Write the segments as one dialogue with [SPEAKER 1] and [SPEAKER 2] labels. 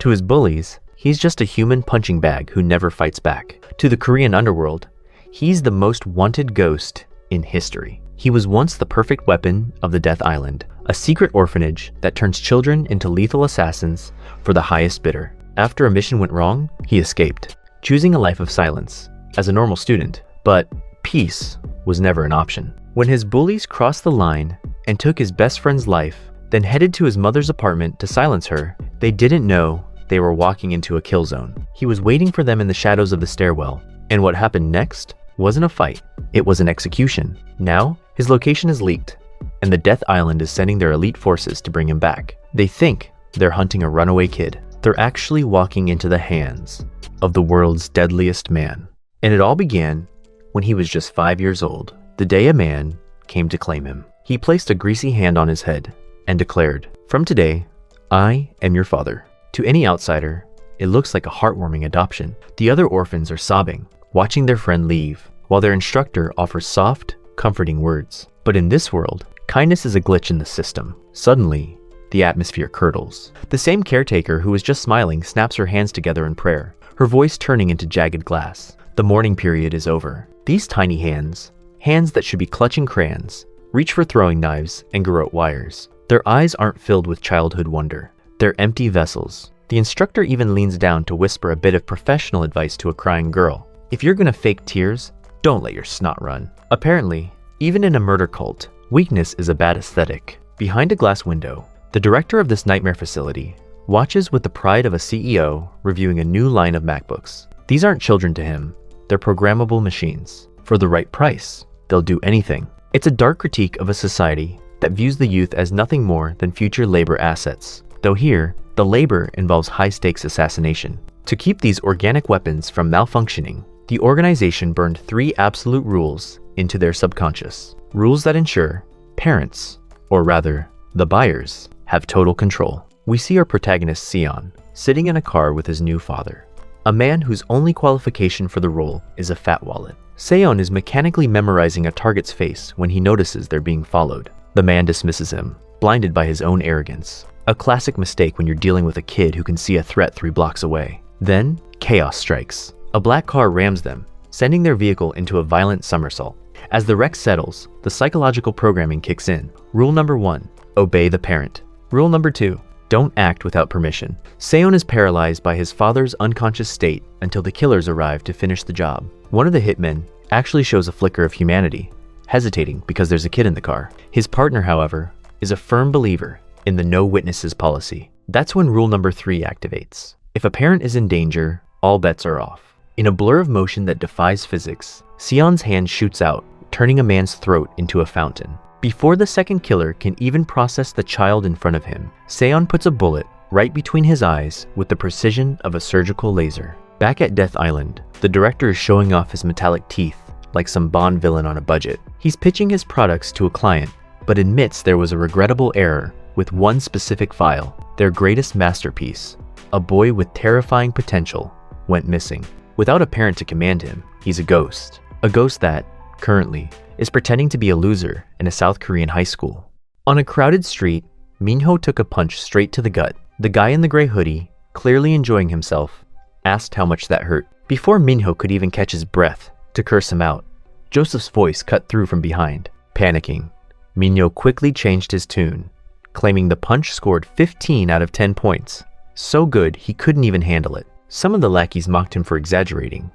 [SPEAKER 1] To his bullies, he's just a human punching bag who never fights back. To the Korean underworld, he's the most wanted ghost in history. He was once the perfect weapon of the Death Island, a secret orphanage that turns children into lethal assassins for the highest bidder. After a mission went wrong, he escaped, choosing a life of silence as a normal student, but peace was never an option. When his bullies crossed the line and took his best friend's life, then headed to his mother's apartment to silence her, they didn't know they were walking into a kill zone. He was waiting for them in the shadows of the stairwell, and what happened next wasn't a fight, it was an execution. Now, his location is leaked, and the Death Island is sending their elite forces to bring him back. They think they're hunting a runaway kid. They're actually walking into the hands of the world's deadliest man. And it all began when he was just 5 years old, the day a man came to claim him. He placed a greasy hand on his head and declared, "From today, I am your father." To any outsider, it looks like a heartwarming adoption. The other orphans are sobbing, watching their friend leave, while their instructor offers soft, comforting words. But in this world, kindness is a glitch in the system. Suddenly, the atmosphere curdles. The same caretaker who was just smiling snaps her hands together in prayer, her voice turning into jagged glass. The mourning period is over. These tiny hands, hands that should be clutching crayons, reach for throwing knives and garrote wires. Their eyes aren't filled with childhood wonder. They're empty vessels. The instructor even leans down to whisper a bit of professional advice to a crying girl. If you're gonna fake tears, don't let your snot run. Apparently, even in a murder cult, weakness is a bad aesthetic. Behind a glass window, the director of this nightmare facility watches with the pride of a CEO reviewing a new line of MacBooks. These aren't children to him, they're programmable machines. For the right price, they'll do anything. It's a dark critique of a society that views the youth as nothing more than future labor assets. Though here, the labor involves high-stakes assassination. To keep these organic weapons from malfunctioning, the organization burned 3 absolute rules into their subconscious. Rules that ensure parents, or rather, the buyers, have total control. We see our protagonist Sion sitting in a car with his new father, a man whose only qualification for the role is a fat wallet. Seon is mechanically memorizing a target's face when he notices they're being followed. The man dismisses him, blinded by his own arrogance. A classic mistake when you're dealing with a kid who can see a threat 3 blocks away. Then, chaos strikes. A black car rams them, sending their vehicle into a violent somersault. As the wreck settles, the psychological programming kicks in. Rule number 1, obey the parent. Rule number 2, don't act without permission. Seon is paralyzed by his father's unconscious state until the killers arrive to finish the job. One of the hitmen actually shows a flicker of humanity, hesitating because there's a kid in the car. His partner, however, is a firm believer in the no witnesses policy. That's when rule number 3 activates. If a parent is in danger, all bets are off. In a blur of motion that defies physics, Sion's hand shoots out, turning a man's throat into a fountain. Before the second killer can even process the child in front of him, Seon puts a bullet right between his eyes with the precision of a surgical laser. Back at Death Island, the director is showing off his metallic teeth like some Bond villain on a budget. He's pitching his products to a client, but admits there was a regrettable error with one specific file. Their greatest masterpiece, a boy with terrifying potential, went missing. Without a parent to command him, he's a ghost. A ghost that, currently, is pretending to be a loser in a South Korean high school. On a crowded street, Minho took a punch straight to the gut. The guy in the gray hoodie, clearly enjoying himself, asked how much that hurt. Before Minho could even catch his breath to curse him out, Joseph's voice cut through from behind. Panicking, Minho quickly changed his tune, claiming the punch scored 15 out of 10 points. So good, he couldn't even handle it. Some of the lackeys mocked him for exaggerating.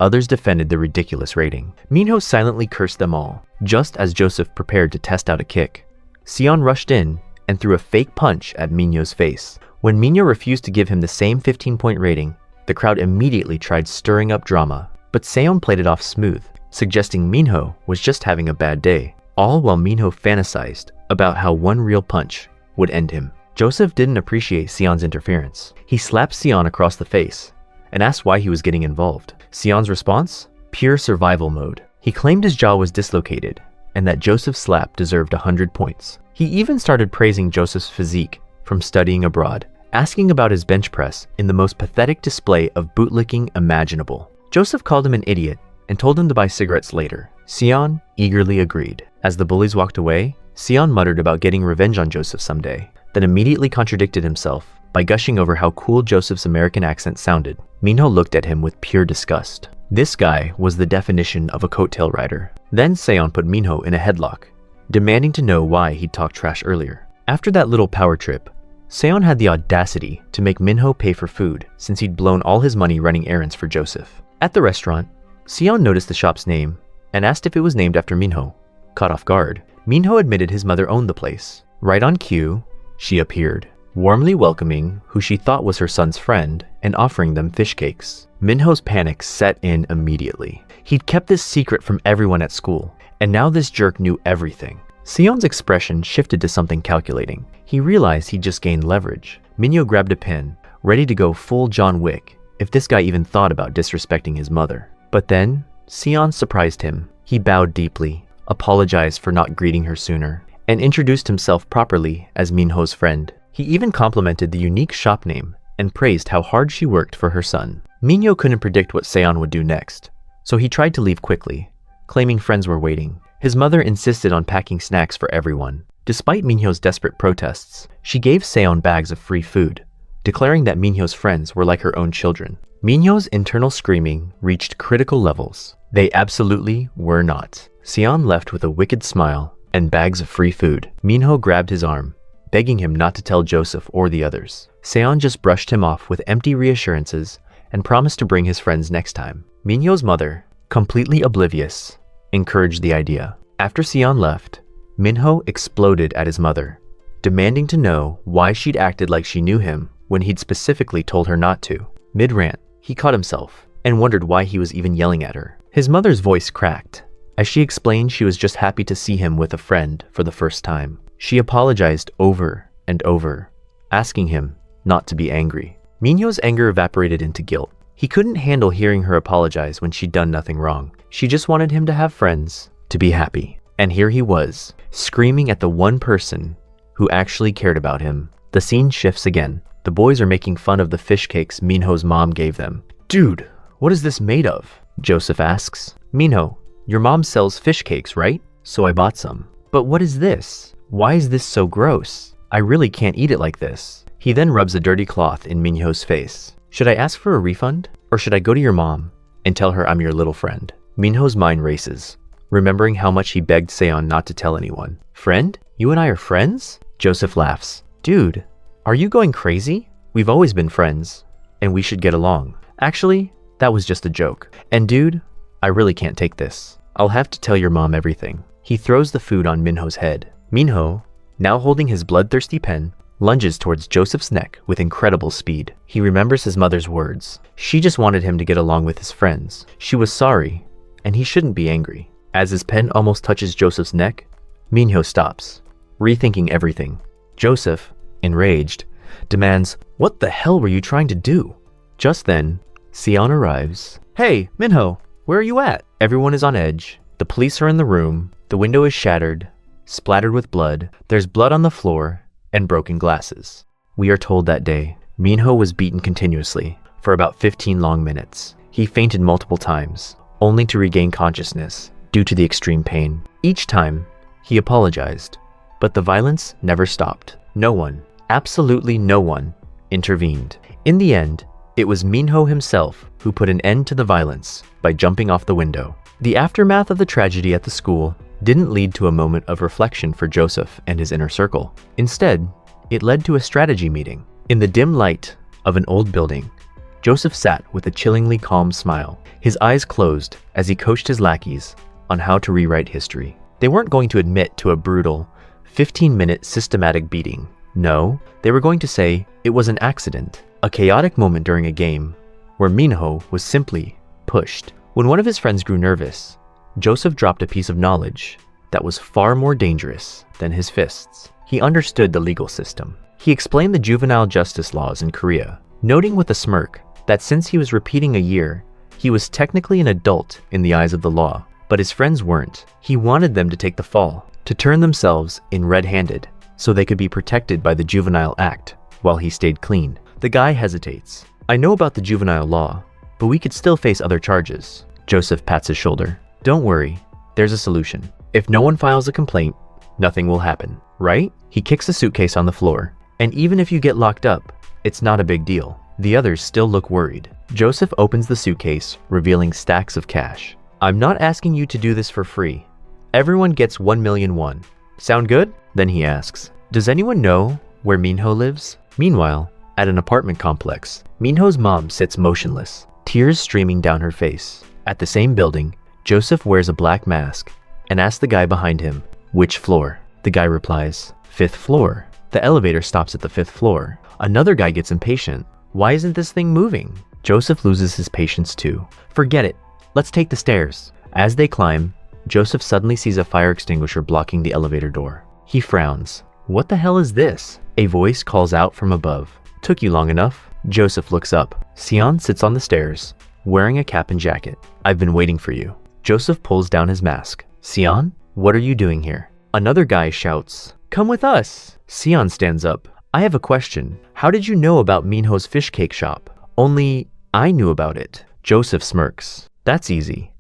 [SPEAKER 1] Others defended the ridiculous rating. Minho silently cursed them all, just as Joseph prepared to test out a kick. Sion rushed in and threw a fake punch at Minho's face. When Minho refused to give him the same 15-point rating, the crowd immediately tried stirring up drama, but Seon played it off smooth, suggesting Minho was just having a bad day, all while Minho fantasized about how one real punch would end him. Joseph didn't appreciate Sion's interference. He slapped Sion across the face and asked why he was getting involved. Sion's response? Pure survival mode. He claimed his jaw was dislocated and that Joseph's slap deserved 100 points. He even started praising Joseph's physique from studying abroad, asking about his bench press in the most pathetic display of bootlicking imaginable. Joseph called him an idiot and told him to buy cigarettes later. Sion eagerly agreed. As the bullies walked away, Sion muttered about getting revenge on Joseph someday, then immediately contradicted himself by gushing over how cool Joseph's American accent sounded. Minho looked at him with pure disgust. This guy was the definition of a coattail rider. Then Seon put Minho in a headlock, demanding to know why he'd talked trash earlier. After that little power trip, Seon had the audacity to make Minho pay for food since he'd blown all his money running errands for Joseph. At the restaurant, Seon noticed the shop's name and asked if it was named after Minho. Caught off guard, Minho admitted his mother owned the place. Right on cue, she appeared, warmly welcoming who she thought was her son's friend and offering them fish cakes. Minho's panic set in immediately. He'd kept this secret from everyone at school, and now this jerk knew everything. Seon's expression shifted to something calculating. He realized he'd just gained leverage. Minho grabbed a pen, ready to go full John Wick if this guy even thought about disrespecting his mother. But then, Seon surprised him. He bowed deeply, apologized for not greeting her sooner, and introduced himself properly as Minho's friend. He even complimented the unique shop name and praised how hard she worked for her son. Minho couldn't predict what Seon would do next, so he tried to leave quickly, claiming friends were waiting. His mother insisted on packing snacks for everyone. Despite Minho's desperate protests, she gave Seon bags of free food, declaring that Minho's friends were like her own children. Minho's internal screaming reached critical levels. They absolutely were not. Seon left with a wicked smile and bags of free food. Minho grabbed his arm, begging him not to tell Joseph or the others. Seon just brushed him off with empty reassurances and promised to bring his friends next time. Minho's mother, completely oblivious, encouraged the idea. After Seon left, Minho exploded at his mother, demanding to know why she'd acted like she knew him when he'd specifically told her not to. Mid-rant, he caught himself and wondered why he was even yelling at her. His mother's voice cracked as she explained she was just happy to see him with a friend for the first time. She apologized over and over, asking him not to be angry. Minho's anger evaporated into guilt. He couldn't handle hearing her apologize when she'd done nothing wrong. She just wanted him to have friends, to be happy. And here he was, screaming at the one person who actually cared about him. The scene shifts again. The boys are making fun of the fish cakes Minho's mom gave them. "Dude, what is this made of?" Joseph asks. "Minho, your mom sells fish cakes, right? So I bought some." "But what is this? Why is this so gross? I really can't eat it like this." He then rubs a dirty cloth in Minho's face. "Should I ask for a refund? Or should I go to your mom and tell her I'm your little friend?" Minho's mind races, remembering how much he begged Seon not to tell anyone. "Friend? You and I are friends?" Joseph laughs. "Dude, are you going crazy? We've always been friends, and we should get along. Actually, that was just a joke. And dude, I really can't take this. I'll have to tell your mom everything." He throws the food on Minho's head. Minho, now holding his bloodthirsty pen, lunges towards Joseph's neck with incredible speed. He remembers his mother's words. She just wanted him to get along with his friends. She was sorry, and he shouldn't be angry. As his pen almost touches Joseph's neck, Minho stops, rethinking everything. Joseph, enraged, demands, "What the hell were you trying to do?" Just then, Seon arrives. "Hey, Minho, where are you at?" Everyone is on edge. The police are in the room. The window is shattered, splattered with blood. There's blood on the floor and broken glasses. We are told that day, Minho was beaten continuously for about 15 long minutes. He fainted multiple times, only to regain consciousness due to the extreme pain. Each time, he apologized, but the violence never stopped. No one, absolutely no one, intervened. In the end, it was Minho himself who put an end to the violence by jumping off the window. The aftermath of the tragedy at the school didn't lead to a moment of reflection for Joseph and his inner circle. Instead, it led to a strategy meeting. In the dim light of an old building, Joseph sat with a chillingly calm smile, his eyes closed as he coached his lackeys on how to rewrite history. They weren't going to admit to a brutal, 15-minute systematic beating. No, they were going to say it was an accident, a chaotic moment during a game where Minho was simply pushed. When one of his friends grew nervous, Joseph dropped a piece of knowledge that was far more dangerous than his fists. He understood the legal system. He explained the juvenile justice laws in Korea, noting with a smirk that since he was repeating a year, he was technically an adult in the eyes of the law, but his friends weren't. He wanted them to take the fall, to turn themselves in red-handed, so they could be protected by the Juvenile Act while he stayed clean. The guy hesitates. "I know about the juvenile law, but we could still face other charges." Joseph pats his shoulder. "Don't worry, there's a solution. If no one files a complaint, nothing will happen, right?" He kicks a suitcase on the floor. "And even if you get locked up, It's not a big deal. The others still look worried. Joseph opens the suitcase, revealing stacks of cash. I'm not asking you to do this for free. Everyone gets 1 million won. Sound good? Then he asks, does anyone know where Minho lives? Meanwhile, at an apartment complex, Minho's mom sits motionless, tears streaming down her face. At the same building, Joseph wears a black mask and asks the guy behind him, which floor? The guy replies, 5th floor. The elevator stops at the 5th floor. Another guy gets impatient. Why isn't this thing moving? Joseph loses his patience too. Forget it. Let's take the stairs. As they climb, Joseph suddenly sees a fire extinguisher blocking the elevator door. He frowns. What the hell is this? A voice calls out from above. Took you long enough? Joseph looks up. Sion sits on the stairs, wearing a cap and jacket. I've been waiting for you. Joseph pulls down his mask. Sion, what are you doing here? Another guy shouts, come with us. Sion stands up. I have a question. How did you know about Minho's fish cake shop? Only I knew about it. Joseph smirks. That's easy.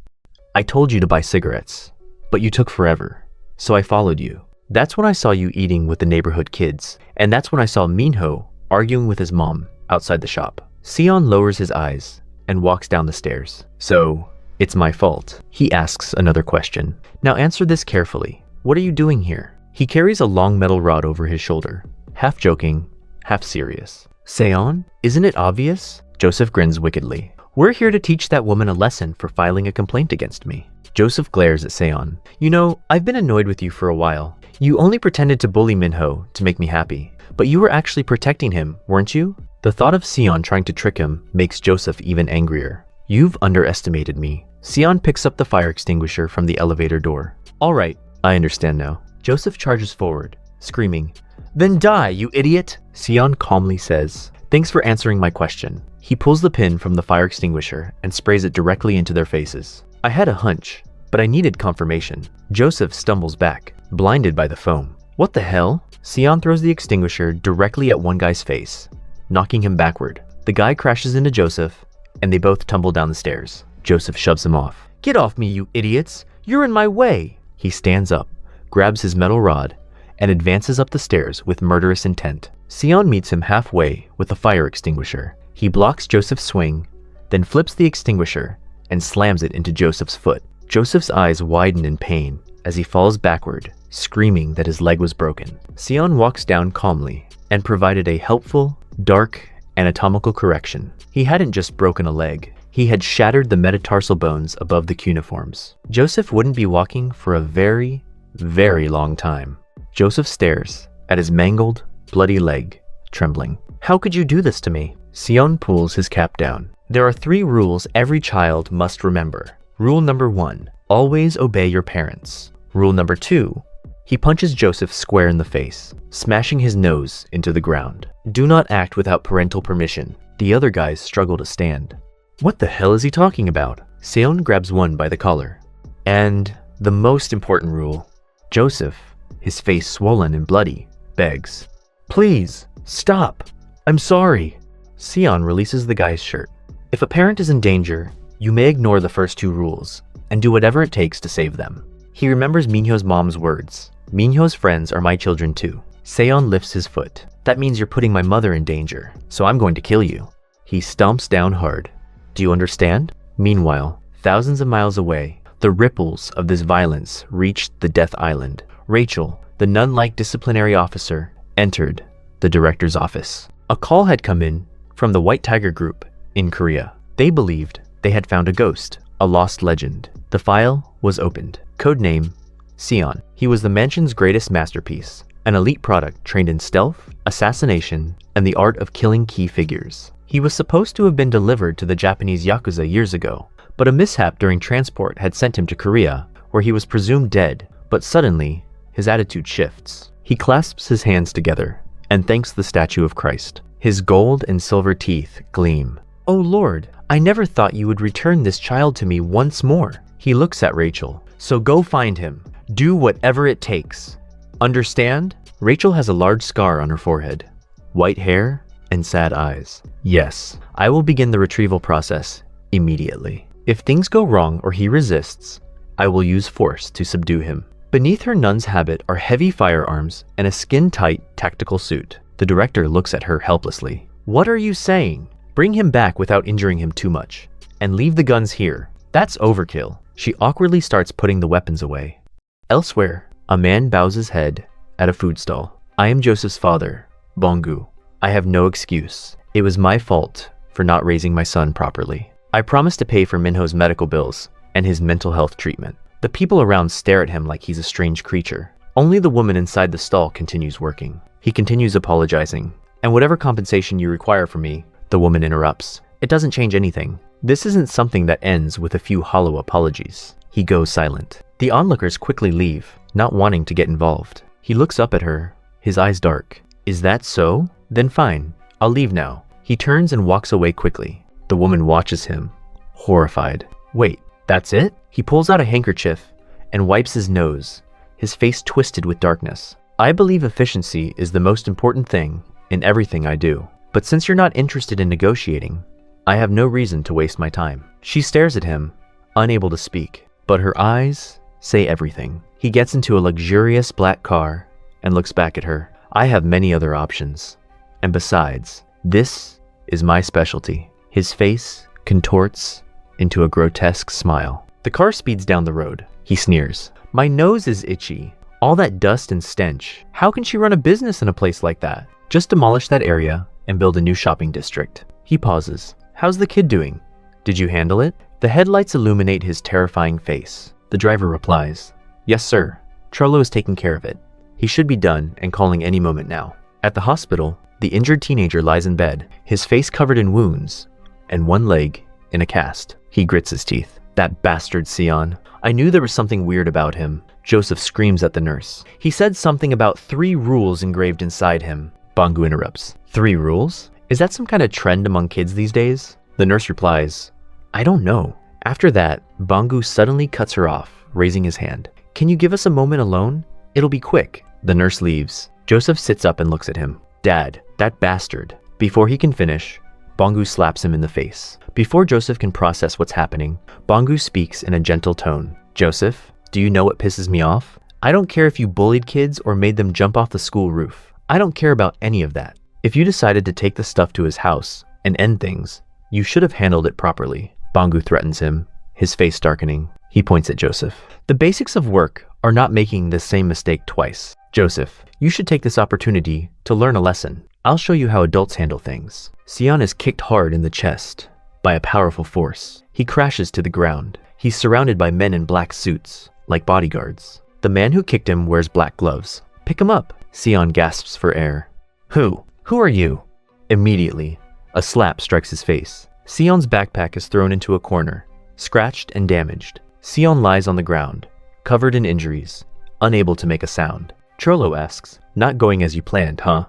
[SPEAKER 1] I told you to buy cigarettes, but you took forever, so I followed you. That's when I saw you eating with the neighborhood kids, and that's when I saw Minho arguing with his mom outside the shop. Sion lowers his eyes and walks down the stairs. So, it's my fault. He asks another question. Now answer this carefully. What are you doing here? He carries a long metal rod over his shoulder, half joking, half serious. Sion, isn't it obvious? Joseph grins wickedly. We're here to teach that woman a lesson for filing a complaint against me. Joseph glares at Sion. You know, I've been annoyed with you for a while. You only pretended to bully Minho to make me happy, but you were actually protecting him, weren't you? The thought of Sion trying to trick him makes Joseph even angrier. You've underestimated me. Sion picks up the fire extinguisher from the elevator door. All right, I understand now. Joseph charges forward, screaming, Then die, you idiot! Sion calmly says, Thanks for answering my question. He pulls the pin from the fire extinguisher and sprays it directly into their faces. I had a hunch, but I needed confirmation. Joseph stumbles back, blinded by the foam. What the hell? Sion throws the extinguisher directly at one guy's face, knocking him backward. The guy crashes into Joseph, and they both tumble down the stairs. Joseph shoves him off. Get off me, you idiots! You're in my way! He stands up, grabs his metal rod, and advances up the stairs with murderous intent. Sion meets him halfway with a fire extinguisher. He blocks Joseph's swing, then flips the extinguisher and slams it into Joseph's foot. Joseph's eyes widen in pain as he falls backward, screaming that his leg was broken. Sion walks down calmly and provided a helpful, dark, anatomical correction. He hadn't just broken a leg, he had shattered the metatarsal bones above the cuneiforms. Joseph wouldn't be walking for a very, very long time. Joseph stares at his mangled, bloody leg, trembling. How could you do this to me? Sion pulls his cap down. There are 3 rules every child must remember. Rule number 1, always obey your parents. Rule number 2, he punches Joseph square in the face, smashing his nose into the ground. Do not act without parental permission. The other guys struggle to stand. What the hell is he talking about? Sion grabs one by the collar. And the most important rule, Joseph, his face swollen and bloody, begs, Please, stop. I'm sorry. Sion releases the guy's shirt. If a parent is in danger, you may ignore the first 2 rules and do whatever it takes to save them. He remembers Minho's mom's words. Minho's friends are my children too. Sion lifts his foot. That means you're putting my mother in danger, so I'm going to kill you. He stomps down hard. Do you understand? Meanwhile, thousands of miles away, the ripples of this violence reached the Death Island. Rachel, the nun-like disciplinary officer, entered the director's office. A call had come in from the White Tiger Group in Korea. They believed they had found a ghost, a lost legend. The file was opened. Codename Sion. He was the mansion's greatest masterpiece, an elite product trained in stealth, assassination, and the art of killing key figures. He was supposed to have been delivered to the Japanese Yakuza years ago, but a mishap during transport had sent him to Korea, where he was presumed dead, but suddenly, his attitude shifts. He clasps his hands together and thanks the statue of Christ. His gold and silver teeth gleam. Oh Lord, I never thought you would return this child to me once more. He looks at Rachel. So go find him. Do whatever it takes. Understand? Rachel has a large scar on her forehead, white hair, and sad eyes. Yes, I will begin the retrieval process immediately. If things go wrong or he resists, I will use force to subdue him. Beneath her nun's habit are heavy firearms and a skin-tight tactical suit. The director looks at her helplessly. What are you saying? Bring him back without injuring him too much. And leave the guns here. That's overkill. She awkwardly starts putting the weapons away. Elsewhere, a man bows his head at a food stall. I am Joseph's father, Bongu. I have no excuse. It was my fault for not raising my son properly. I promised to pay for Minho's medical bills and his mental health treatment. The people around stare at him like he's a strange creature. Only the woman inside the stall continues working. He continues apologizing. And whatever compensation you require from me, the woman interrupts. It doesn't change anything. This isn't something that ends with a few hollow apologies. He goes silent. The onlookers quickly leave, not wanting to get involved. He looks up at her, his eyes dark. Is that so? Then fine, I'll leave now. He turns and walks away quickly. The woman watches him, horrified. Wait, that's it? He pulls out a handkerchief and wipes his nose, his face twisted with darkness. I believe efficiency is the most important thing in everything I do. But since you're not interested in negotiating, I have no reason to waste my time. She stares at him, unable to speak, but her eyes say everything. He gets into a luxurious black car and looks back at her. I have many other options. And besides, this is my specialty. His face contorts into a grotesque smile. The car speeds down the road. He sneers. My nose is itchy. All that dust and stench. How can she run a business in a place like that? Just demolish that area and build a new shopping district. He pauses. How's the kid doing? Did you handle it? The headlights illuminate his terrifying face. The driver replies, Yes, sir. Trollo is taking care of it. He should be done and calling any moment now. At the hospital, the injured teenager lies in bed, his face covered in wounds and one leg in a cast. He grits his teeth. That bastard Sion. I knew there was something weird about him. Joseph screams at the nurse. He said something about 3 rules engraved inside him. Bongu interrupts. 3 rules? Is that some kind of trend among kids these days? The nurse replies, I don't know. After that, Bongu suddenly cuts her off, raising his hand. Can you give us a moment alone? It'll be quick. The nurse leaves. Joseph sits up and looks at him. Dad, that bastard. Before he can finish, Bongu slaps him in the face. Before Joseph can process what's happening, Bongu speaks in a gentle tone. Joseph, do you know what pisses me off? I don't care if you bullied kids or made them jump off the school roof. I don't care about any of that. If you decided to take the stuff to his house and end things, you should have handled it properly. Bongu threatens him, his face darkening. He points at Joseph. The basics of work are not making the same mistake twice. Joseph, you should take this opportunity to learn a lesson. I'll show you how adults handle things. Sion is kicked hard in the chest by a powerful force. He crashes to the ground. He's surrounded by men in black suits, like bodyguards. The man who kicked him wears black gloves. Pick him up. Sion gasps for air. Who? Who are you? Immediately, a slap strikes his face. Sion's backpack is thrown into a corner, scratched and damaged. Sion lies on the ground, covered in injuries, unable to make a sound. Trollo asks, not going as you planned, huh?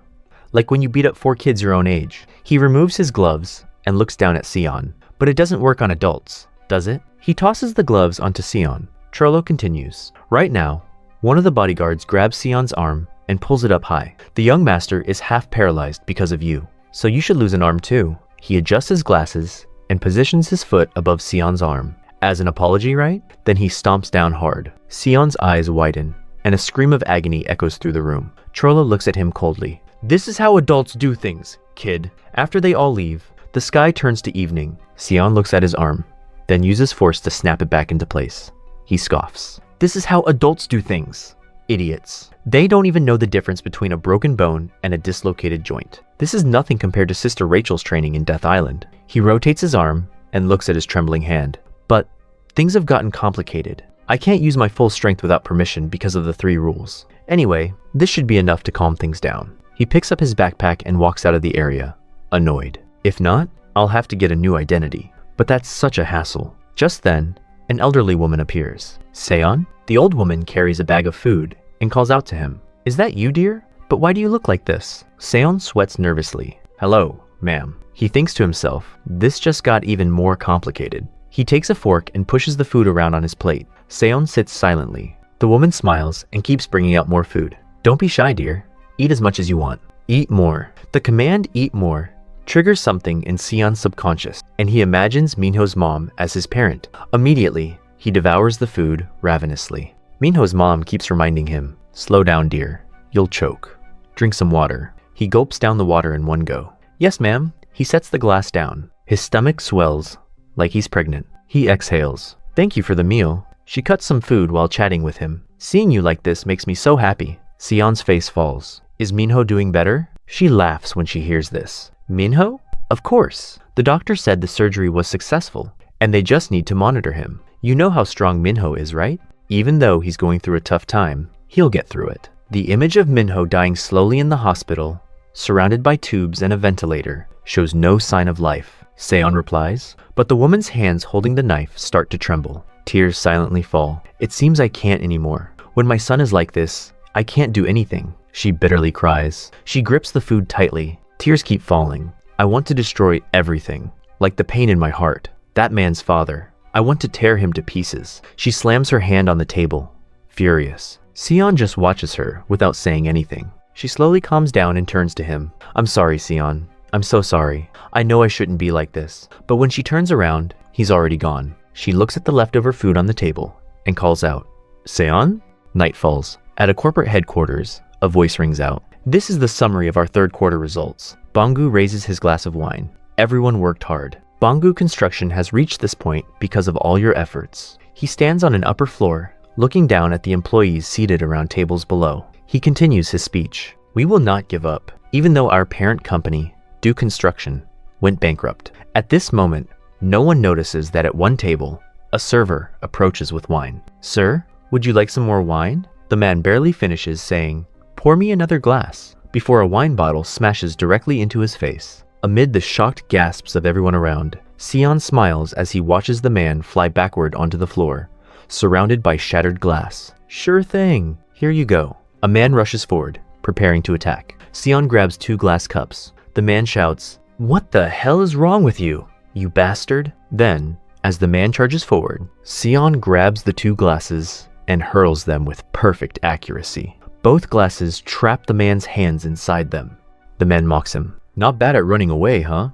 [SPEAKER 1] Like when you beat up 4 kids your own age. He removes his gloves and looks down at Sion. But it doesn't work on adults, does it? He tosses the gloves onto Sion. Trollo continues. Right now, one of the bodyguards grabs Sion's arm and pulls it up high. The young master is half paralyzed because of you, so you should lose an arm too. He adjusts his glasses and positions his foot above Sion's arm. As an apology, right? Then he stomps down hard. Sion's eyes widen, and a scream of agony echoes through the room. Trollo looks at him coldly. This is how adults do things, kid. After they all leave, the sky turns to evening. Sion looks at his arm, then uses force to snap it back into place. He scoffs. This is how adults do things. Idiots. They don't even know the difference between a broken bone and a dislocated joint. This is nothing compared to Sister Rachel's training in Death Island. He rotates his arm and looks at his trembling hand. But things have gotten complicated. I can't use my full strength without permission because of the 3 rules. Anyway, this should be enough to calm things down. He picks up his backpack and walks out of the area, annoyed. If not, I'll have to get a new identity. But that's such a hassle. Just then, an elderly woman appears. Seon? The old woman carries a bag of food and calls out to him. Is that you, dear? But why do you look like this? Seon sweats nervously. Hello, ma'am. He thinks to himself, this just got even more complicated. He takes a fork and pushes the food around on his plate. Seon sits silently. The woman smiles and keeps bringing out more food. Don't be shy, dear. Eat as much as you want. Eat more. The command eat more triggers something in Seon's subconscious, and he imagines Minho's mom as his parent. Immediately, he devours the food ravenously. Minho's mom keeps reminding him, slow down, dear. You'll choke. Drink some water. He gulps down the water in one go. Yes, ma'am. He sets the glass down. His stomach swells, like he's pregnant. He exhales. Thank you for the meal. She cuts some food while chatting with him. Seeing you like this makes me so happy. Sion's face falls. Is Minho doing better? She laughs when she hears this. Minho? Of course. The doctor said the surgery was successful, and they just need to monitor him. You know how strong Minho is, right? Even though he's going through a tough time, he'll get through it. The image of Minho dying slowly in the hospital, surrounded by tubes and a ventilator, shows no sign of life. Seon replies, but the woman's hands holding the knife start to tremble. Tears silently fall. It seems I can't anymore. When my son is like this, I can't do anything. She bitterly cries. She grips the food tightly. Tears keep falling. I want to destroy everything, like the pain in my heart. That man's father. I want to tear him to pieces. She slams her hand on the table, furious. Seon just watches her without saying anything. She slowly calms down and turns to him. I'm sorry, Seon. I'm so sorry. I know I shouldn't be like this. But when she turns around, he's already gone. She looks at the leftover food on the table and calls out, Seon? Night falls. At a corporate headquarters, a voice rings out. This is the summary of our third quarter results. Banggu raises his glass of wine. Everyone worked hard. Banggu Construction has reached this point because of all your efforts. He stands on an upper floor, looking down at the employees seated around tables below. He continues his speech. We will not give up, even though our parent company, Do Construction, went bankrupt. At this moment, no one notices that at one table, a server approaches with wine. Sir, would you like some more wine? The man barely finishes saying, pour me another glass, before a wine bottle smashes directly into his face. Amid the shocked gasps of everyone around, Seon smiles as he watches the man fly backward onto the floor, surrounded by shattered glass. Sure thing. Here you go. A man rushes forward, preparing to attack. Seon grabs 2 glass cups. The man shouts, what the hell is wrong with you, you bastard? Then, as the man charges forward, Seon grabs the 2 glasses and hurls them with perfect accuracy. Both glasses trap the man's hands inside them. The man mocks him. Not bad at running away, huh?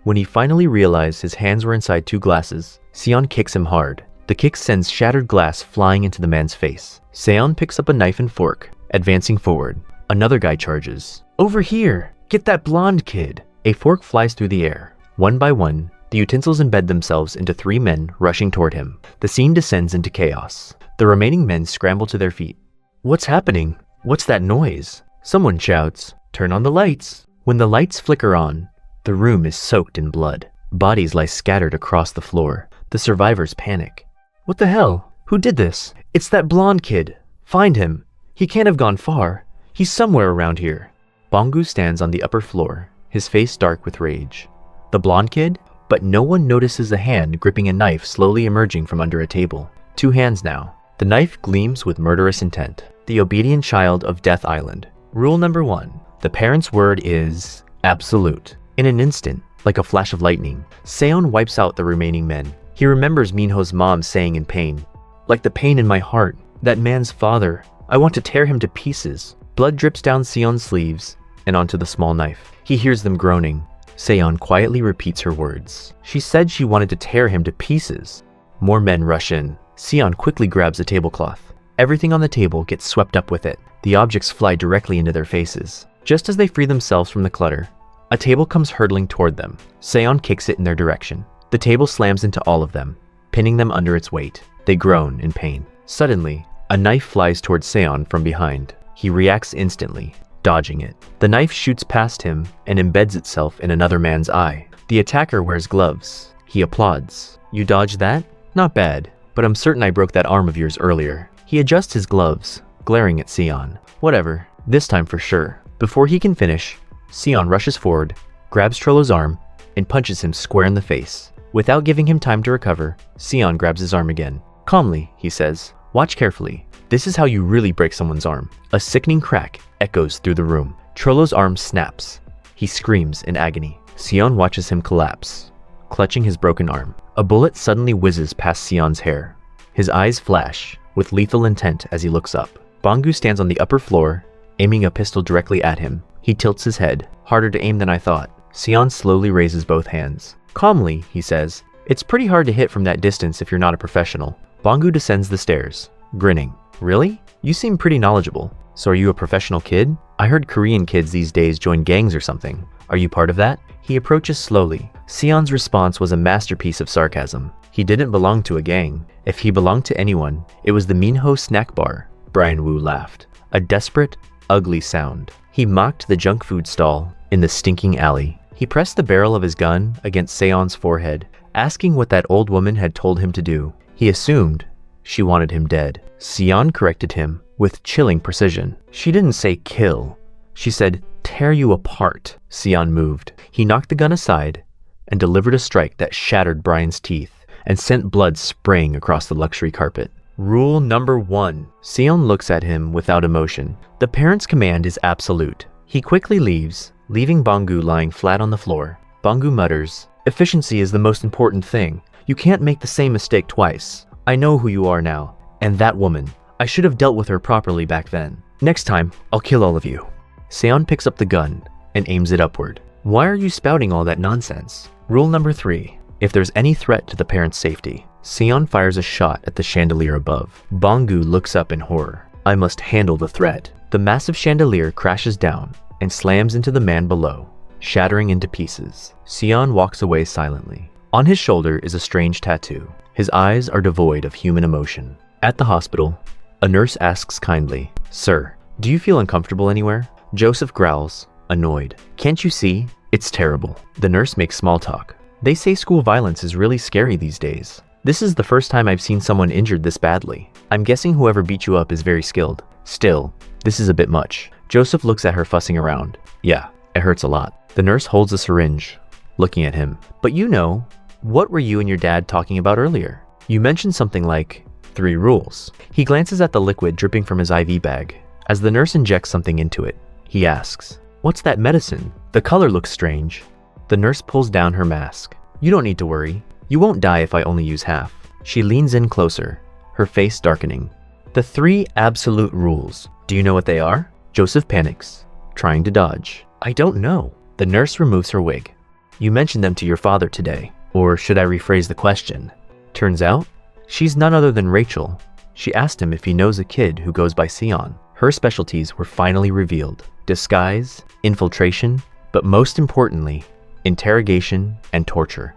[SPEAKER 1] When he finally realized his hands were inside 2 glasses, Seon kicks him hard. The kick sends shattered glass flying into the man's face. Seon picks up a knife and fork, advancing forward. Another guy charges. Over here! Get that blonde kid! A fork flies through the air. One by one, the utensils embed themselves into 3 men rushing toward him. The scene descends into chaos. The remaining men scramble to their feet. What's happening? What's that noise? Someone shouts, turn on the lights. When the lights flicker on, the room is soaked in blood. Bodies lie scattered across the floor. The survivors panic. What the hell? Who did this? It's that blonde kid. Find him. He can't have gone far. He's somewhere around here. Banggu stands on the upper floor, his face dark with rage. The blonde kid? But no one notices a hand gripping a knife slowly emerging from under a table. 2 hands now. The knife gleams with murderous intent. The obedient child of Death Island. Rule number 1. The parent's word is absolute. In an instant, like a flash of lightning, Seon wipes out the remaining men. He remembers Minho's mom saying in pain, like the pain in my heart, that man's father, I want to tear him to pieces. Blood drips down Seon's sleeves and onto the small knife. He hears them groaning. Seon quietly repeats her words. She said she wanted to tear him to pieces. More men rush in. Seon quickly grabs a tablecloth. Everything on the table gets swept up with it. The objects fly directly into their faces. Just as they free themselves from the clutter, a table comes hurtling toward them. Seon kicks it in their direction. The table slams into all of them, pinning them under its weight. They groan in pain. Suddenly, a knife flies towards Seon from behind. He reacts instantly, dodging it. The knife shoots past him and embeds itself in another man's eye. The attacker wears gloves. He applauds. You dodged that? Not bad, but I'm certain I broke that arm of yours earlier. He adjusts his gloves, glaring at Seon. Whatever, this time for sure. Before he can finish, Seon rushes forward, grabs Trollo's arm, and punches him square in the face. Without giving him time to recover, Seon grabs his arm again. Calmly, he says, watch carefully. This is how you really break someone's arm. A sickening crack echoes through the room. Trollo's arm snaps. He screams in agony. Seon watches him collapse, clutching his broken arm. A bullet suddenly whizzes past Seon's hair. His eyes flash with lethal intent as he looks up. Banggu stands on the upper floor, aiming a pistol directly at him. He tilts his head. Harder to aim than I thought. Seon slowly raises both hands. Calmly, he says, it's pretty hard to hit from that distance if you're not a professional. Banggu descends the stairs, grinning. Really? You seem pretty knowledgeable. So are you a professional kid? I heard Korean kids these days join gangs or something. Are you part of that? He approaches slowly. Sion's response was a masterpiece of sarcasm. He didn't belong to a gang. If he belonged to anyone, it was the Minho snack bar. Brian Wu laughed. A desperate, ugly sound. He mocked the junk food stall in the stinking alley. He pressed the barrel of his gun against Seon's forehead, asking what that old woman had told him to do. He assumed she wanted him dead. Sion corrected him with chilling precision. She didn't say kill. She said tear you apart. Sion moved. He knocked the gun aside and delivered a strike that shattered Brian's teeth and sent blood spraying across the luxury carpet. Rule number 1. Sion looks at him without emotion. The parent's command is absolute. He quickly leaves, leaving Bangu lying flat on the floor. Bangu mutters, efficiency is the most important thing. You can't make the same mistake twice. I know who you are now. And that woman. I should have dealt with her properly back then. Next time, I'll kill all of you. Seon picks up the gun and aims it upward. Why are you spouting all that nonsense? Rule number 3. If there's any threat to the parent's safety, Seon fires a shot at the chandelier above. Bangu looks up in horror. I must handle the threat. The massive chandelier crashes down and slams into the man below, shattering into pieces. Seon walks away silently. On his shoulder is a strange tattoo. His eyes are devoid of human emotion. At the hospital, a nurse asks kindly, Sir, do you feel uncomfortable anywhere? Joseph growls, annoyed. Can't you see? It's terrible. The nurse makes small talk. They say school violence is really scary these days. This is the first time I've seen someone injured this badly. I'm guessing whoever beat you up is very skilled. Still, this is a bit much. Joseph looks at her fussing around. Yeah, it hurts a lot. The nurse holds a syringe, looking at him. But you know, what were you and your dad talking about earlier? You mentioned something like 3 rules. He glances at the liquid dripping from his IV bag. As the nurse injects something into it, he asks, What's that medicine? The color looks strange. The nurse pulls down her mask. You don't need to worry. You won't die if I only use half. She leans in closer, her face darkening. The 3 absolute rules. Do you know what they are? Joseph panics, trying to dodge. I don't know. The nurse removes her wig. You mentioned them to your father today. Or should I rephrase the question? Turns out, she's none other than Rachel. She asked him if he knows a kid who goes by Sion. Her specialties were finally revealed. Disguise, infiltration, but most importantly, interrogation and torture.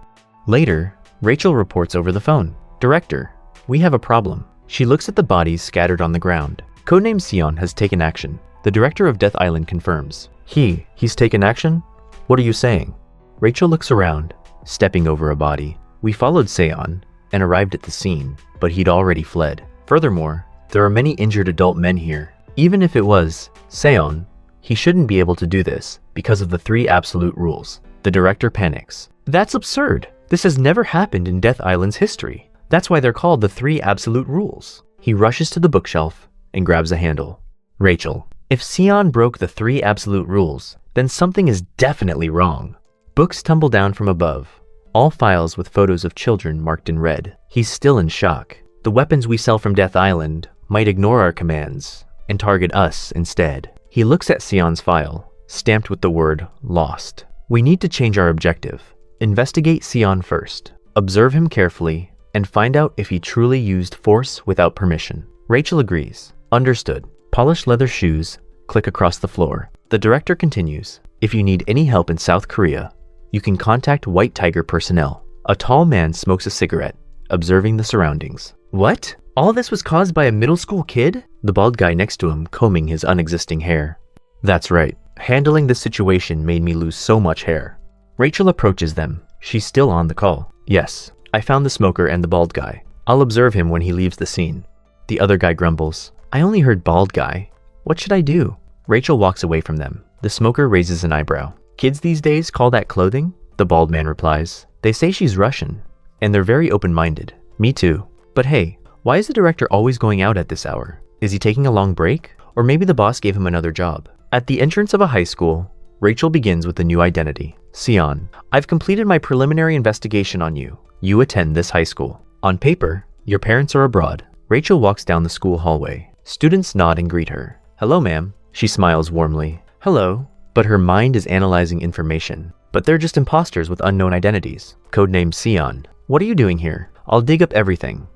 [SPEAKER 1] Later, Rachel reports over the phone. Director, we have a problem. She looks at the bodies scattered on the ground. Codename Sion has taken action. The director of Death Island confirms. He's taken action? What are you saying? Rachel looks around, stepping over a body. We followed Sion and arrived at the scene, but he'd already fled. Furthermore, there are many injured adult men here. Even if it was Sion, he shouldn't be able to do this because of the 3 absolute rules. The director panics. That's absurd. This has never happened in Death Island's history. That's why they're called the 3 absolute rules. He rushes to the bookshelf and grabs a handle. Rachel, if Sion broke the 3 absolute rules, then something is definitely wrong. Books tumble down from above, all files with photos of children marked in red. He's still in shock. The weapons we sell from Death Island might ignore our commands and target us instead. He looks at Sion's file, stamped with the word lost. We need to change our objective. Investigate Sion first. Observe him carefully and find out if he truly used force without permission. Rachel agrees. Understood. Polished leather shoes click across the floor. The director continues. If you need any help in South Korea, you can contact White Tiger personnel. A tall man smokes a cigarette, observing the surroundings. What? All this was caused by a middle school kid? The bald guy next to him combing his unexisting hair. That's right. Handling this situation made me lose so much hair. Rachel approaches them. She's still on the call. Yes, I found the smoker and the bald guy. I'll observe him when he leaves the scene. The other guy grumbles. I only heard bald guy. What should I do? Rachel walks away from them. The smoker raises an eyebrow. Kids these days call that clothing? The bald man replies. They say she's Russian, and they're very open-minded. Me too. But hey, why is the director always going out at this hour? Is he taking a long break? Or maybe the boss gave him another job. At the entrance of a high school, Rachel begins with a new identity. Sion, I've completed my preliminary investigation on you. You attend this high school. On paper, your parents are abroad. Rachel walks down the school hallway. Students nod and greet her. Hello, ma'am. She smiles warmly. Hello. But her mind is analyzing information. But they're just imposters with unknown identities. Codename Sion. What are you doing here? I'll dig up everything.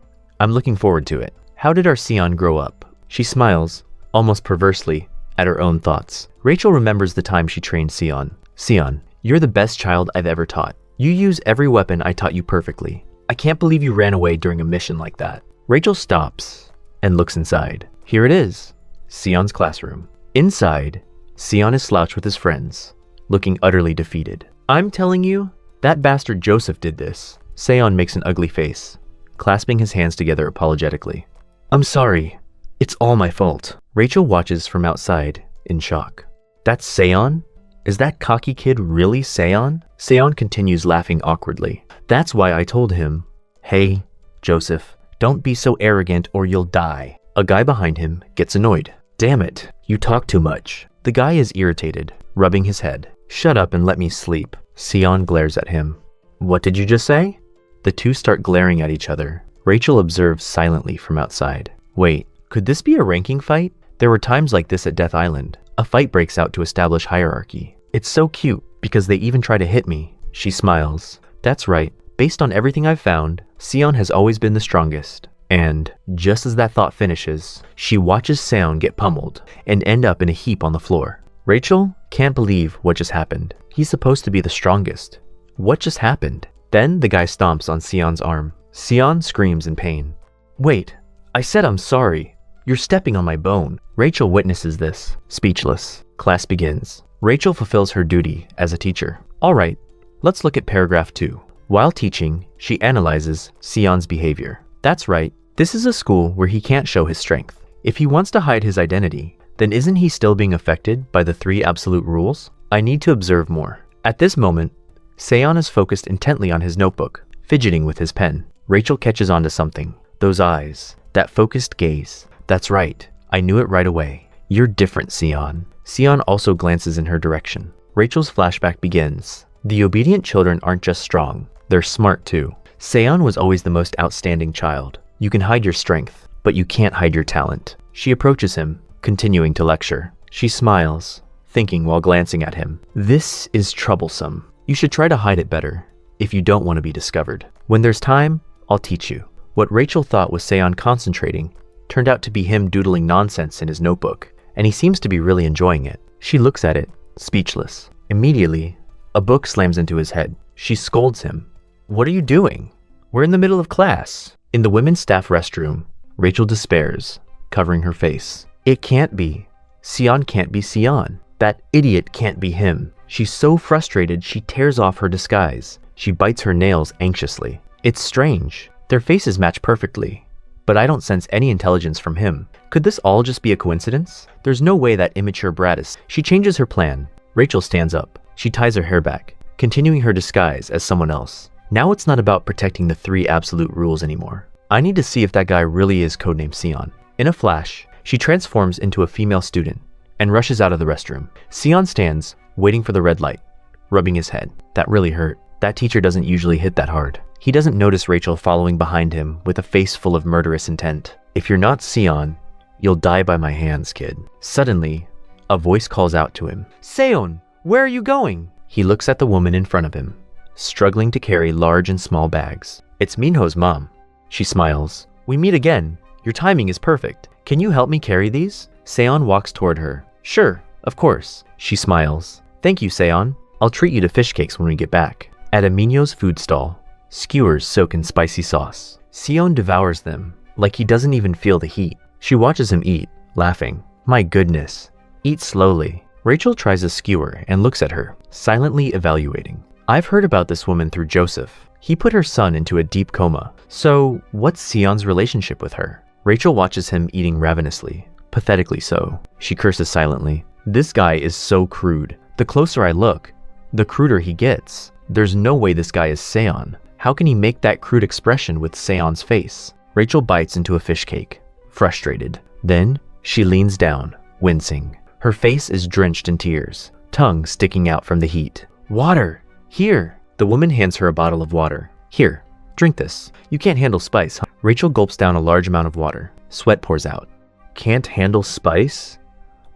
[SPEAKER 1] I'm looking forward to it. How did our Sion grow up? She smiles, almost perversely, at her own thoughts. Rachel remembers the time she trained Sion. Sion, you're the best child I've ever taught. You use every weapon I taught you perfectly. I can't believe you ran away during a mission like that. Rachel stops and looks inside. Here it is, Sion's classroom. Inside, Sion is slouched with his friends, looking utterly defeated. I'm telling you, that bastard Joseph did this. Sion makes an ugly face, clasping his hands together apologetically. I'm sorry. It's all my fault. Rachel watches from outside in shock. That's Sion? Is that cocky kid really Sion? Sion continues laughing awkwardly. That's why I told him, hey, Joseph, don't be so arrogant or you'll die. A guy behind him gets annoyed. Damn it, you talk too much. The guy is irritated, rubbing his head. Shut up and let me sleep. Sion glares at him. What did you just say? The two start glaring at each other. Rachel observes silently from outside. Wait, could this be a ranking fight? There were times like this at Death Island. A fight breaks out to establish hierarchy. It's so cute because they even try to hit me. She smiles. That's right. Based on everything I've found, Sion has always been the strongest. And just as that thought finishes, she watches Sion get pummeled and end up in a heap on the floor. Rachel can't believe what just happened. He's supposed to be the strongest. What just happened? Then the guy stomps on Sion's arm. Sion screams in pain. Wait, I said I'm sorry. You're stepping on my bone. Rachel witnesses this, speechless. Class begins. Rachel fulfills her duty as a teacher. All right, let's look at paragraph 2. While teaching, she analyzes Sion's behavior. That's right, this is a school where he can't show his strength. If he wants to hide his identity, then isn't he still being affected by the 3 absolute rules? I need to observe more. At this moment, Sion is focused intently on his notebook, fidgeting with his pen. Rachel catches on to something. Those eyes, that focused gaze. That's right, I knew it right away. You're different, Sion. Sion also glances in her direction. Rachel's flashback begins. The obedient children aren't just strong, they're smart too. Sion was always the most outstanding child. You can hide your strength, but you can't hide your talent. She approaches him, continuing to lecture. She smiles, thinking while glancing at him. This is troublesome. You should try to hide it better, if you don't want to be discovered. When there's time, I'll teach you. What Rachel thought was Sion concentrating turned out to be him doodling nonsense in his notebook, and he seems to be really enjoying it. She looks at it, speechless. Immediately, a book slams into his head. She scolds him. What are you doing? We're in the middle of class. In the women's staff restroom, Rachel despairs, covering her face. It can't be. Sion can't be Sion. That idiot can't be him. She's so frustrated she tears off her disguise. She bites her nails anxiously. It's strange. Their faces match perfectly, but I don't sense any intelligence from him. Could this all just be a coincidence? There's no way that immature brat is. She changes her plan. Rachel stands up. She ties her hair back, continuing her disguise as someone else. Now it's not about protecting the 3 absolute rules anymore. I need to see if that guy really is codenamed Sion. In a flash, she transforms into a female student and rushes out of the restroom. Sion stands, waiting for the red light, rubbing his head. That really hurt. That teacher doesn't usually hit that hard. He doesn't notice Rachel following behind him with a face full of murderous intent. If you're not Sion, you'll die by my hands, kid. Suddenly, a voice calls out to him. Seon, where are you going? He looks at the woman in front of him, struggling to carry large and small bags. It's Minho's mom. She smiles. We meet again. Your timing is perfect. Can you help me carry these? Seon walks toward her. Sure, of course. She smiles. Thank you, Seon. I'll treat you to fish cakes when we get back. At a Minho's food stall, skewers soak in spicy sauce. Seon devours them, like he doesn't even feel the heat. She watches him eat, laughing. My goodness. Eat slowly. Rachel tries a skewer and looks at her, silently evaluating. I've heard about this woman through Joseph. He put her son into a deep coma. So, what's Sion's relationship with her? Rachel watches him eating ravenously, pathetically so. She curses silently. This guy is so crude. The closer I look, the cruder he gets. There's no way this guy is Seon. How can he make that crude expression with Seon's face? Rachel bites into a fish cake, frustrated. Then, she leans down, wincing. Her face is drenched in tears, tongue sticking out from the heat. Water! Here! The woman hands her a bottle of water. Here, drink this. You can't handle spice, huh? Rachel gulps down a large amount of water. Sweat pours out. Can't handle spice?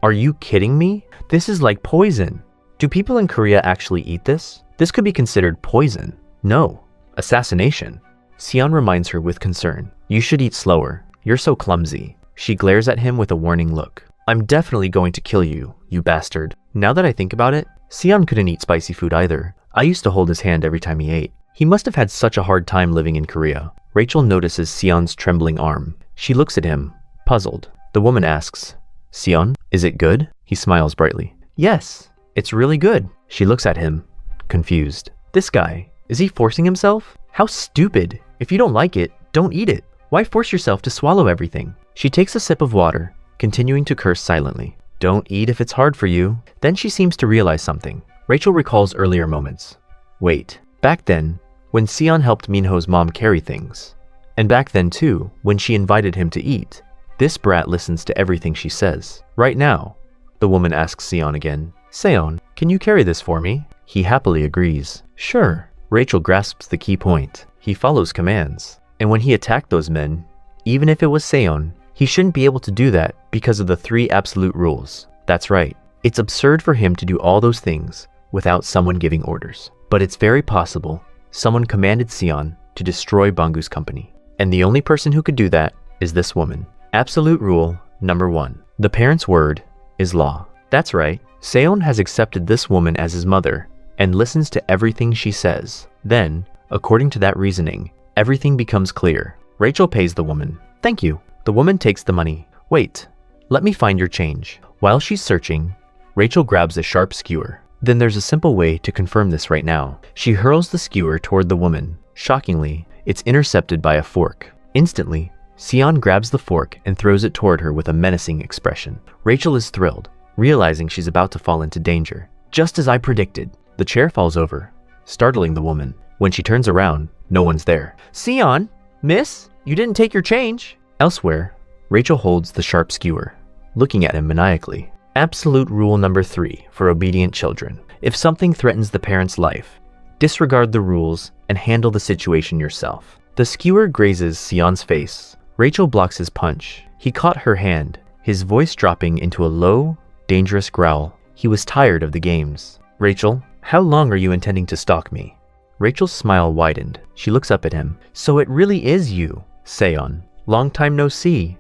[SPEAKER 1] Are you kidding me? This is like poison. Do people in Korea actually eat this? This could be considered poison. No. Assassination. Sion reminds her with concern. You should eat slower. You're so clumsy. She glares at him with a warning look. I'm definitely going to kill you, you bastard. Now that I think about it, Sion couldn't eat spicy food either. I used to hold his hand every time he ate. He must have had such a hard time living in Korea. Rachel notices Sion's trembling arm. She looks at him, puzzled. The woman asks, Sion, is it good? He smiles brightly. Yes, it's really good. She looks at him, confused. This guy, is he forcing himself? How stupid. If you don't like it, don't eat it. Why force yourself to swallow everything? She takes a sip of water, continuing to curse silently. Don't eat if it's hard for you. Then she seems to realize something. Rachel recalls earlier moments. Wait, back then, when Sion helped Minho's mom carry things. And back then too, when she invited him to eat. This brat listens to everything she says. Right now, the woman asks Sion again, Seon, can you carry this for me? He happily agrees. Sure. Rachel grasps the key point. He follows commands. And when he attacked those men, even if it was Seon, he shouldn't be able to do that because of the 3 absolute rules. That's right. It's absurd for him to do all those things without someone giving orders. But it's very possible someone commanded Sion to destroy Bangu's company. And the only person who could do that is this woman. Absolute rule number 1. The parent's word is law. That's right. Seon has accepted this woman as his mother and listens to everything she says. Then, according to that reasoning, everything becomes clear. Rachel pays the woman. Thank you. The woman takes the money. Wait, let me find your change. While she's searching, Rachel grabs a sharp skewer. Then there's a simple way to confirm this right now. She hurls the skewer toward the woman. Shockingly, it's intercepted by a fork. Instantly, Sion grabs the fork and throws it toward her with a menacing expression. Rachel is thrilled, realizing she's about to fall into danger. Just as I predicted, the chair falls over, startling the woman. When she turns around, no one's there. Sion, miss, you didn't take your change. Elsewhere, Rachel holds the sharp skewer, looking at him maniacally. Absolute rule number 3 for obedient children. If something threatens the parent's life, disregard the rules and handle the situation yourself. The skewer grazes Sion's face. Rachel blocks his punch. He caught her hand, his voice dropping into a low, dangerous growl. He was tired of the games. Rachel, how long are you intending to stalk me? Rachel's smile widened. She looks up at him. So it really is you, Seon. Long time no see.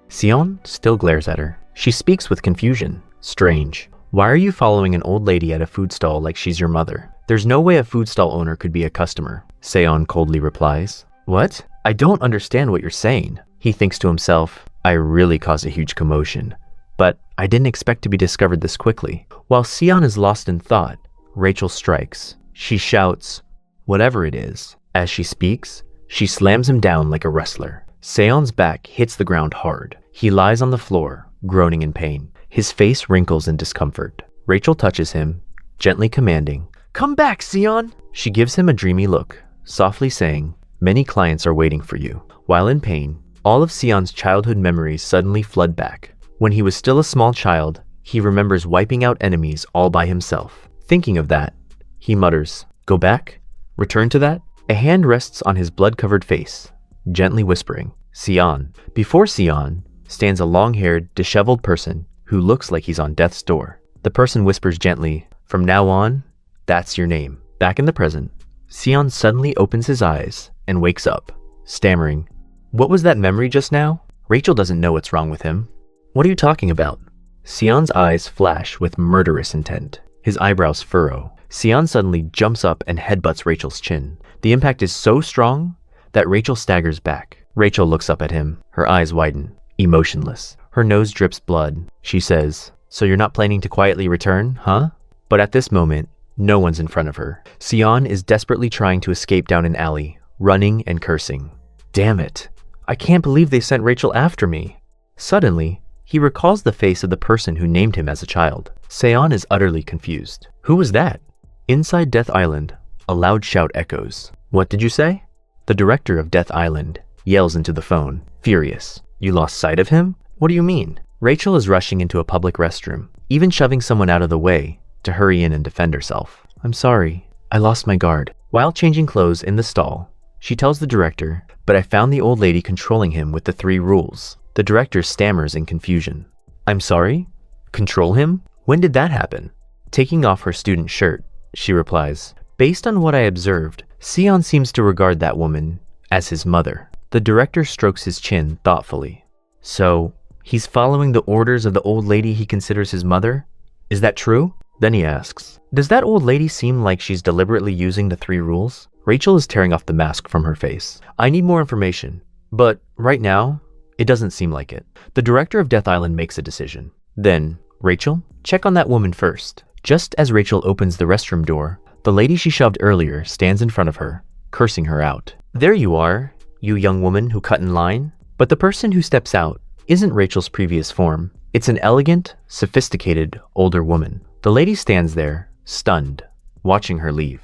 [SPEAKER 1] Sion still glares at her. She speaks with confusion. Strange. Why are you following an old lady at a food stall like she's your mother? There's no way a food stall owner could be a customer. Seon coldly replies. What? I don't understand what you're saying. He thinks to himself, I really caused a huge commotion. But I didn't expect to be discovered this quickly. While Sion is lost in thought, Rachel strikes. She shouts, whatever it is. As she speaks, she slams him down like a wrestler. Seon's back hits the ground hard. He lies on the floor, groaning in pain. His face wrinkles in discomfort. Rachel touches him, gently commanding, Come back, Sion! She gives him a dreamy look, softly saying, Many clients are waiting for you. While in pain, all of Sion's childhood memories suddenly flood back. When he was still a small child, he remembers wiping out enemies all by himself. Thinking of that, he mutters, Go back? Return to that? A hand rests on his blood-covered face, gently whispering, Sion. Before Sion stands a long-haired, disheveled person who looks like he's on death's door. The person whispers gently, From now on, that's your name. Back in the present, Sion suddenly opens his eyes and wakes up, stammering, What was that memory just now? Rachel doesn't know what's wrong with him. What are you talking about? Sion's eyes flash with murderous intent. His eyebrows furrow. Sion suddenly jumps up and headbutts Rachel's chin. The impact is so strong that Rachel staggers back. Rachel looks up at him. Her eyes widen, emotionless. Her nose drips blood. She says, So you're not planning to quietly return, huh? But at this moment, no one's in front of her. Sion is desperately trying to escape down an alley, running and cursing. Damn it. I can't believe they sent Rachel after me. Suddenly, he recalls the face of the person who named him as a child. Sion is utterly confused. Who was that? Inside Death Island, a loud shout echoes. What did you say? The director of Death Island yells into the phone, furious. You lost sight of him? What do you mean? Rachel is rushing into a public restroom, even shoving someone out of the way to hurry in and defend herself. I'm sorry, I lost my guard. While changing clothes in the stall, she tells the director, but I found the old lady controlling him with the 3 rules. The director stammers in confusion. I'm sorry? Control him? When did that happen? Taking off her student shirt, she replies, Based on what I observed, Sion seems to regard that woman as his mother. The director strokes his chin thoughtfully. So, he's following the orders of the old lady he considers his mother? Is that true? Then he asks, "Does that old lady seem like she's deliberately using the 3 rules?" Rachel is tearing off the mask from her face. "I need more information, but right now, it doesn't seem like it." The director of Death Island makes a decision. Then, "Rachel, check on that woman first." Just as Rachel opens the restroom door, the lady she shoved earlier stands in front of her, cursing her out. "There you are, you young woman who cut in line." But the person who steps out isn't Rachel's previous form. It's an elegant, sophisticated, older woman. The lady stands there, stunned, watching her leave.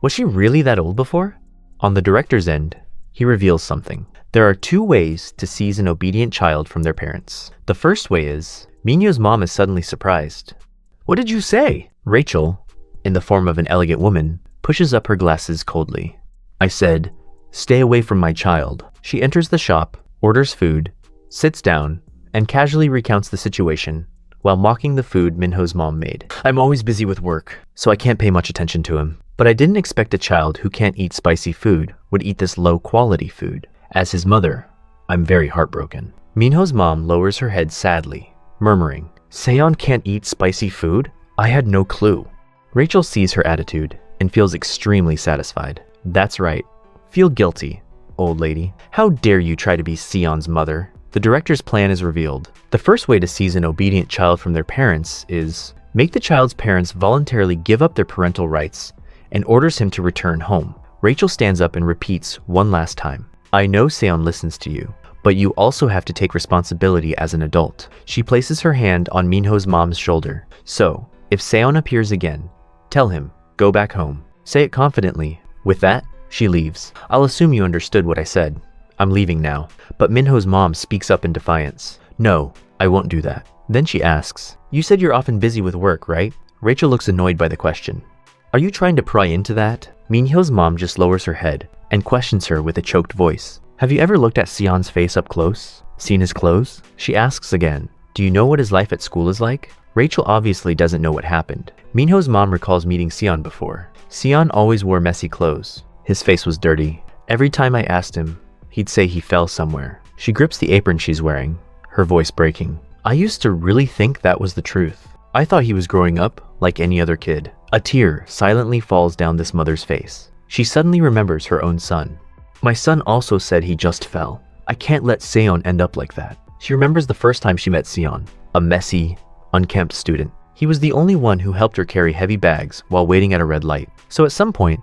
[SPEAKER 1] Was she really that old before? On the director's end, he reveals something. There are 2 ways to seize an obedient child from their parents. The first way is, Minho's mom is suddenly surprised. "What did you say?" Rachel, in the form of an elegant woman, pushes up her glasses coldly. "I said, stay away from my child." She enters the shop, orders food, sits down, and casually recounts the situation while mocking the food Minho's mom made. "I'm always busy with work, so I can't pay much attention to him. But I didn't expect a child who can't eat spicy food would eat this low-quality food. As his mother, I'm very heartbroken." Minho's mom lowers her head sadly, murmuring, "Seon can't eat spicy food? I had no clue." Rachel sees her attitude and feels extremely satisfied. "That's right. Feel guilty, old lady. How dare you try to be Seon's mother?" The director's plan is revealed. The first way to seize an obedient child from their parents is make the child's parents voluntarily give up their parental rights and orders him to return home. Rachel stands up and repeats one last time, "I know Seon listens to you, but you also have to take responsibility as an adult." She places her hand on Minho's mom's shoulder. "So, if Seon appears again, tell him, go back home. Say it confidently." With that, she leaves. "I'll assume you understood what I said. I'm leaving now." But Minho's mom speaks up in defiance. "No, I won't do that." Then she asks, "You said you're often busy with work, right?" Rachel looks annoyed by the question. "Are you trying to pry into that?" Minho's mom just lowers her head and questions her with a choked voice. "Have you ever looked at Seon's face up close? Seen his clothes?" She asks again, "Do you know what his life at school is like?" Rachel obviously doesn't know what happened. Minho's mom recalls meeting Seon before. Seon always wore messy clothes. His face was dirty. Every time I asked him, he'd say he fell somewhere. She grips the apron she's wearing, her voice breaking. "I used to really think that was the truth. I thought he was growing up like any other kid." A tear silently falls down this mother's face. She suddenly remembers her own son. "My son also said he just fell. I can't let Seon end up like that." She remembers the first time she met Seon, a messy, unkempt student. He was the only one who helped her carry heavy bags while waiting at a red light. "So at some point,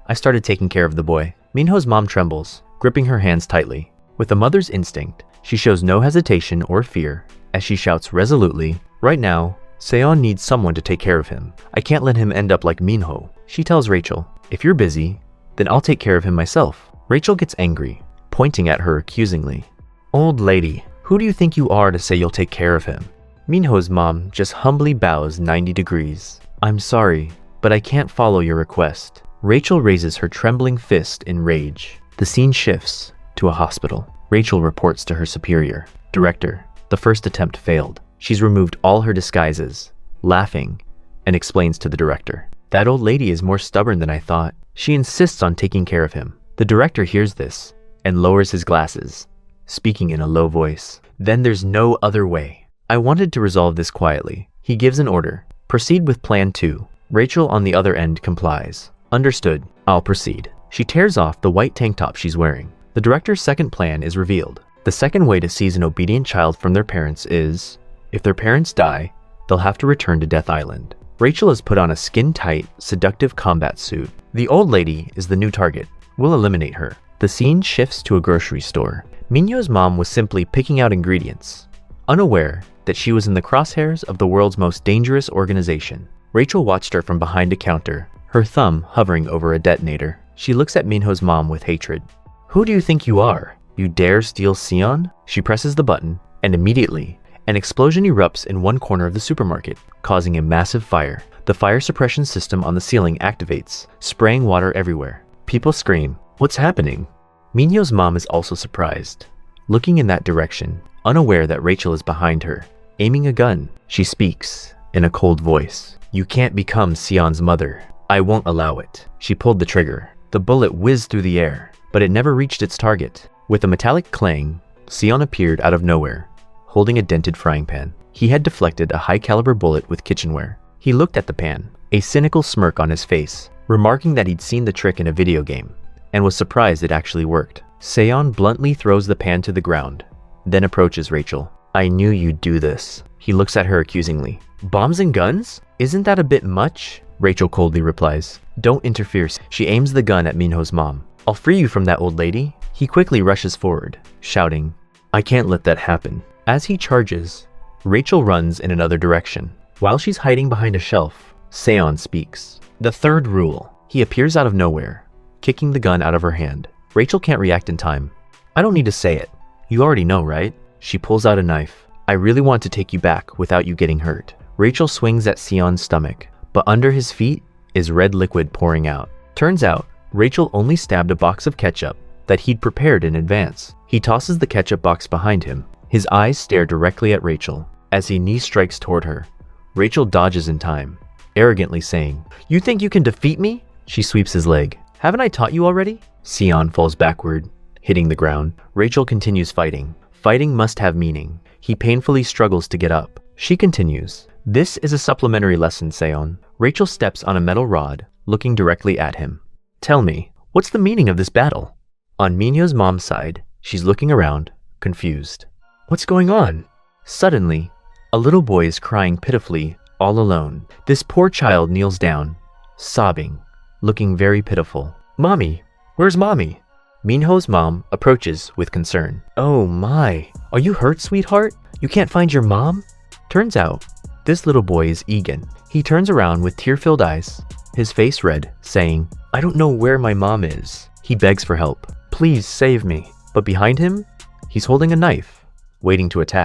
[SPEAKER 1] I started taking care of the boy." Minho's mom trembles, gripping her hands tightly. With a mother's instinct, she shows no hesitation or fear as she shouts resolutely, "Right now, Seon needs someone to take care of him. I can't let him end up like Minho." She tells Rachel, "If you're busy, then I'll take care of him myself." Rachel gets angry, pointing at her accusingly. "Old lady, who do you think you are to say you'll take care of him?" Minho's mom just humbly bows 90 degrees. "I'm sorry, but I can't follow your request." Rachel raises her trembling fist in rage. The scene shifts to a hospital. Rachel reports to her superior. "Director, the first attempt failed." She's removed all her disguises, laughing, and explains to the director, "That old lady is more stubborn than I thought. She insists on taking care of him." The director hears this and lowers his glasses, speaking in a low voice. "Then there's no other way. I wanted to resolve this quietly." He gives an order. "Proceed with plan 2. Rachel on the other end complies. "Understood. I'll proceed." She tears off the white tank top she's wearing. The director's second plan is revealed. The second way to seize an obedient child from their parents is, if their parents die, they'll have to return to Death Island. Rachel has put on a skin-tight, seductive combat suit. The old lady is the new target. We'll eliminate her. The scene shifts to a grocery store. Minho's mom was simply picking out ingredients, unaware that she was in the crosshairs of the world's most dangerous organization. Rachel watched her from behind a counter, her thumb hovering over a detonator. She looks at Minho's mom with hatred. "Who do you think you are? You dare steal Seon?" She presses the button, and immediately, an explosion erupts in one corner of the supermarket, causing a massive fire. The fire suppression system on the ceiling activates, spraying water everywhere. People scream, "What's happening?" Minho's mom is also surprised, looking in that direction, unaware that Rachel is behind her, aiming a gun. She speaks in a cold voice. "You can't become Seon's mother. I won't allow it." She pulled the trigger. The bullet whizzed through the air, but it never reached its target. With a metallic clang, Seon appeared out of nowhere, holding a dented frying pan. He had deflected a high-caliber bullet with kitchenware. He looked at the pan, a cynical smirk on his face, remarking that he'd seen the trick in a video game, and was surprised it actually worked. Seon bluntly throws the pan to the ground, then approaches Rachel. I knew you'd do this. He looks at her accusingly. Bombs and guns? Isn't that a bit much? Rachel coldly replies. Don't interfere. She aims the gun at Minho's mom. I'll free you from that old lady. He quickly rushes forward, shouting, I can't let that happen. As he charges, Rachel runs in another direction. While she's hiding behind a shelf, Seon speaks. The third rule. He appears out of nowhere, kicking the gun out of her hand. Rachel can't react in time. I don't need to say it. You already know, right? She pulls out a knife. I really want to take you back without you getting hurt. Rachel swings at Seon's stomach, but under his feet is red liquid pouring out. Turns out, Rachel only stabbed a box of ketchup that he'd prepared in advance. He tosses the ketchup box behind him. His eyes stare directly at Rachel. As he knee strikes toward her, Rachel dodges in time, arrogantly saying, You think you can defeat me? She sweeps his leg. Haven't I taught you already? Seon falls backward, hitting the ground. Rachel continues fighting. Fighting must have meaning. He painfully struggles to get up. She continues. This is a supplementary lesson, Seon. Rachel steps on a metal rod, looking directly at him. Tell me, what's the meaning of this battle? On Minho's mom's side, she's looking around, confused. What's going on? Suddenly, a little boy is crying pitifully, all alone. This poor child kneels down, sobbing, looking very pitiful. Mommy, where's Mommy? Minho's mom approaches with concern. Oh my, are you hurt, sweetheart? You can't find your mom? Turns out, this little boy is Egan. He turns around with tear-filled eyes, his face red, saying, I don't know where my mom is. He begs for help. Please save me. But behind him, he's holding a knife, waiting to attack.